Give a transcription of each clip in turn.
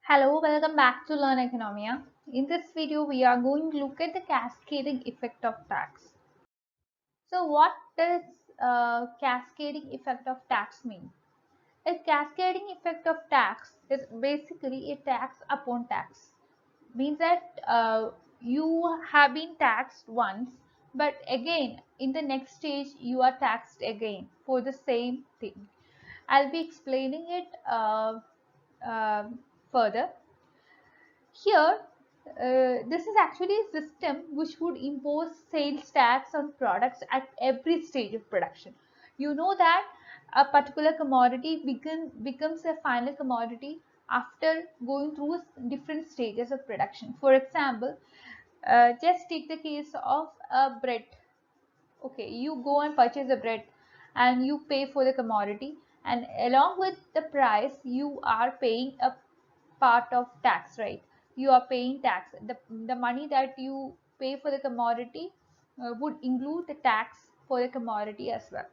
Hello, welcome back to Learn Oikonomia. In this video, we are going to look at the cascading effect of tax. So, what does cascading effect of tax mean? A cascading effect of tax is basically a tax upon tax. Means that you have been taxed once, but again in the next stage you are taxed again for the same thing. I'll be explaining it uh, further. Here, this is actually a system which would impose sales tax on products at every stage of production. You know that a particular commodity becomes a final commodity after going through different stages of production. For example, just take the case of a bread. Okay, you go and purchase a bread and you pay for the commodity, and along with the price you are paying a part of tax, right? You are paying tax. The money that you pay for the commodity would include the tax for the commodity as well,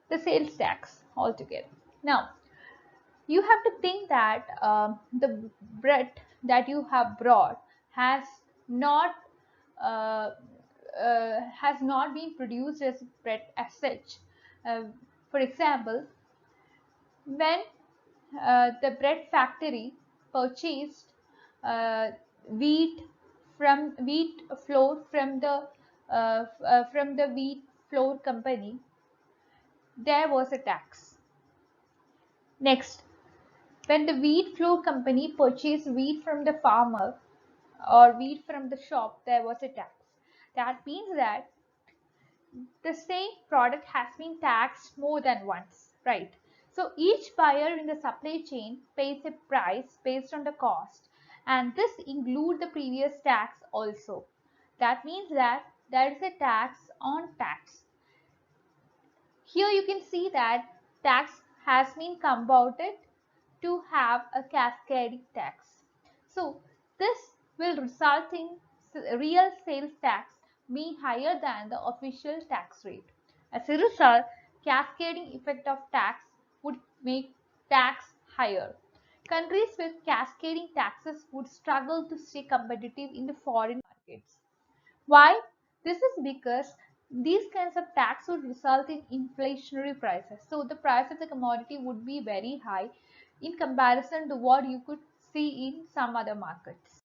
the sales tax altogether. Now you have to think that the bread that you have brought has not uh, has not been produced as bread as such. Uh, for example, when the bread factory purchased uh, wheat wheat flour from the wheat flour company, there was a tax. Next, when the wheat flour company purchased wheat from the farmer or wheat from the shop, there was a tax. That means that the same product has been taxed more than once, right? So each buyer in the supply chain pays a price based on the cost, and this includes the previous tax also. That means that there is a tax on tax. Here you can see that tax has been compounded to have a cascading tax. So this will result in real sales tax being higher than the official tax rate. As a result, cascading effect of tax would make tax higher. Countries with cascading taxes would struggle to stay competitive in the foreign markets. Why? This is because these kinds of tax would result in inflationary prices. So the price of the commodity would be very high in comparison to what you could see in some other markets.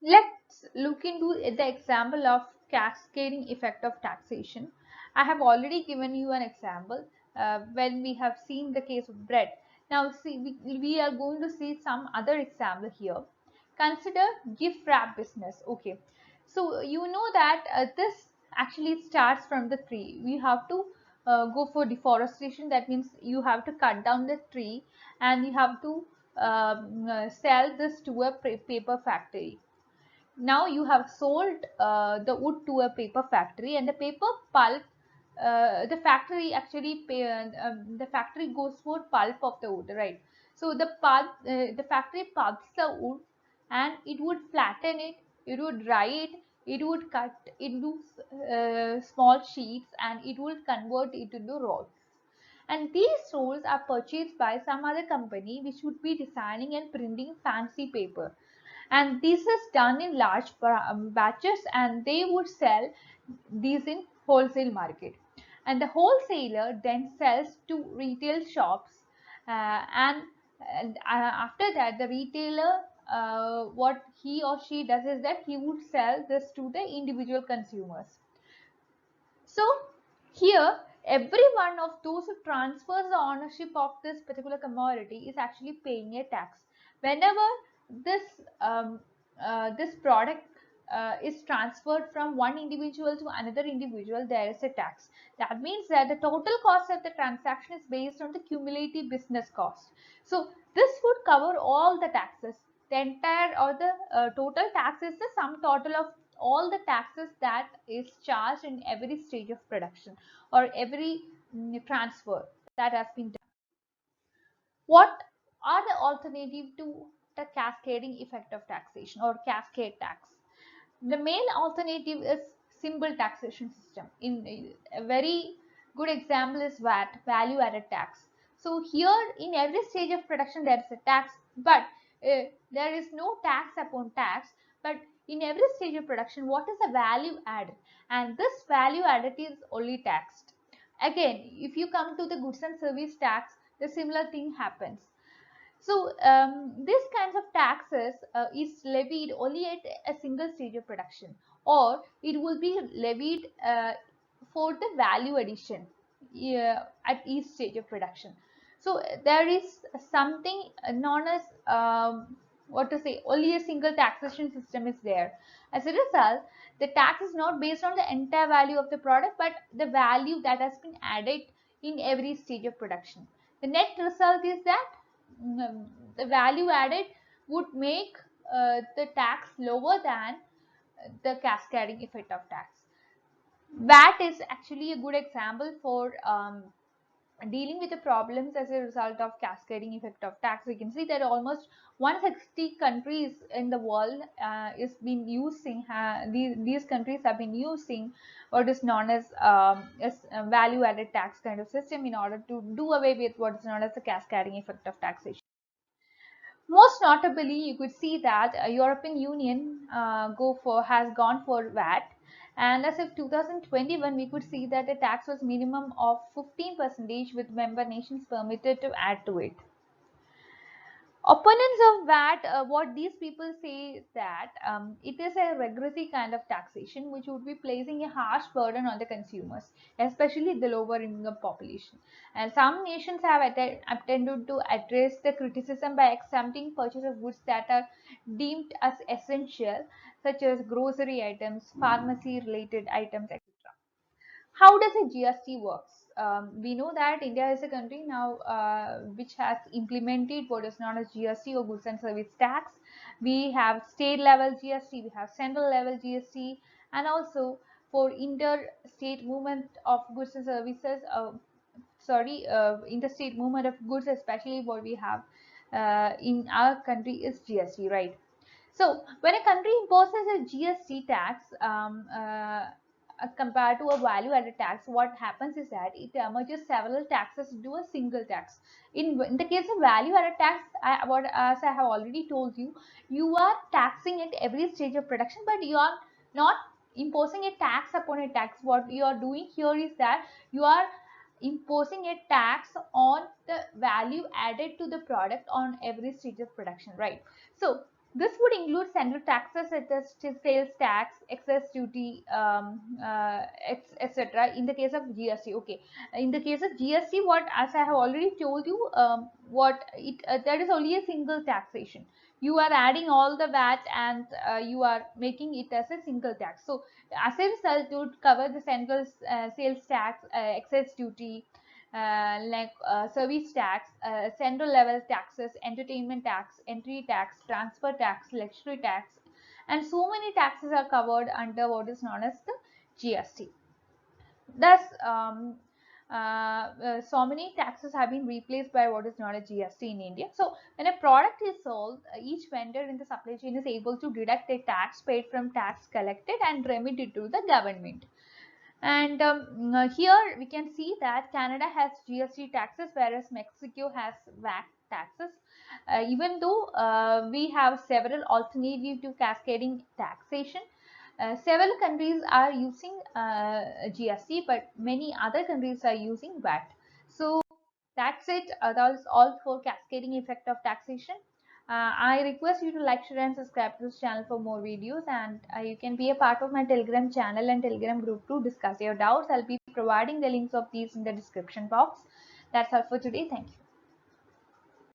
Let's look into the example of cascading effect of taxation. I have already given you an example when we have seen the case of bread. Now see, we are going to see some other example here. Consider gift wrap business. Okay, so you know that this actually starts from the tree. We have to go for deforestation. That means you have to cut down the tree and you have to sell this to a paper factory. Now you have sold the wood to a paper factory, and the paper pulp, the factory actually the factory goes for pulp of the wood, right? So the pulp, the factory pulps the wood and it would flatten it, it would dry it, it would cut into small sheets and it would convert it into rolls. And these rolls are purchased by some other company which would be designing and printing fancy paper, and this is done in large batches and they would sell these in wholesale market, and the wholesaler then sells to retail shops, and after that the retailer, what he or she does is that he would sell this to the individual consumers. So here every one of those who transfers the ownership of this particular commodity is actually paying a tax. Whenever this this product is transferred from one individual to another individual, there is a tax. That means that the total cost of the transaction is based on the cumulative business cost. So this would cover all the taxes. The entire or the total tax is the sum total of all the taxes that is charged in every stage of production or every transfer that has been done. What are the alternative to the cascading effect of taxation or cascade tax? The main alternative is simple taxation system. In a very good example is VAT, value added tax. So here in every stage of production there is a tax, but there is no tax upon tax. But in every stage of production, what is the value added? And this value added is only taxed. Again, if you come to the goods and service tax, the similar thing happens. So these kinds of taxes is levied only at a single stage of production, or it will be levied for the value addition at each stage of production. So there is something known as what to say, only a single taxation system is there. As a result, the tax is not based on the entire value of the product, but the value that has been added in every stage of production. The net result is that the value added would make the tax lower than the cascading effect of tax. VAT is actually a good example for dealing with the problems as a result of cascading effect of tax. We can see that almost 160 countries in the world is been using these countries have been using what is known as value added tax kind of system in order to do away with what is known as the cascading effect of taxation. Most notably, you could see that European Union has gone for VAT, and as of 2021, we could see that the tax was minimum of 15% with member nations permitted to add to it. Opponents of VAT, what these people say is that it is a regressive kind of taxation which would be placing a harsh burden on the consumers, especially the lower income population. And some nations have attempted to address the criticism by exempting purchase of goods that are deemed as essential, such as grocery items, pharmacy related items, etc. How does a GST works? We know that India is a country now which has implemented what is known as GST or goods and service tax. We have state level GST, we have central level GST, and also for interstate movement of goods and services, interstate movement of goods, especially what we have in our country is GST, right? So when a country imposes a GST tax compared to a value added tax, what happens is that it merges several taxes into a single tax. In the case of value added tax, as I have already told you, you are taxing at every stage of production, but you are not imposing a tax upon a tax. What you are doing here is that you are imposing a tax on the value added to the product on every stage of production, right? So this would include central taxes such as sales tax, excess duty, etc. In the case of GST, okay. In the case of GST, what as I have already told you, that is only a single taxation. You are adding all the VAT and you are making it as a single tax. So as a result, it would cover the central sales tax, excess duty, service tax, central level taxes, entertainment tax, entry tax, transfer tax, luxury tax, and so many taxes are covered under what is known as the GST. Thus, so many taxes have been replaced by what is known as GST in India. So, when a product is sold, each vendor in the supply chain is able to deduct a tax paid from tax collected and remit it to the government. And here we can see that Canada has GST taxes, whereas Mexico has VAT taxes. Even though we have several alternatives to cascading taxation, several countries are using GST, but many other countries are using VAT. So that's it. That's all for cascading effect of taxation. I request you to like, share, and subscribe to this channel for more videos. And you can be a part of my Telegram channel and Telegram group to discuss your doubts. I'll be providing the links of these in the description box. That's all for today. Thank you.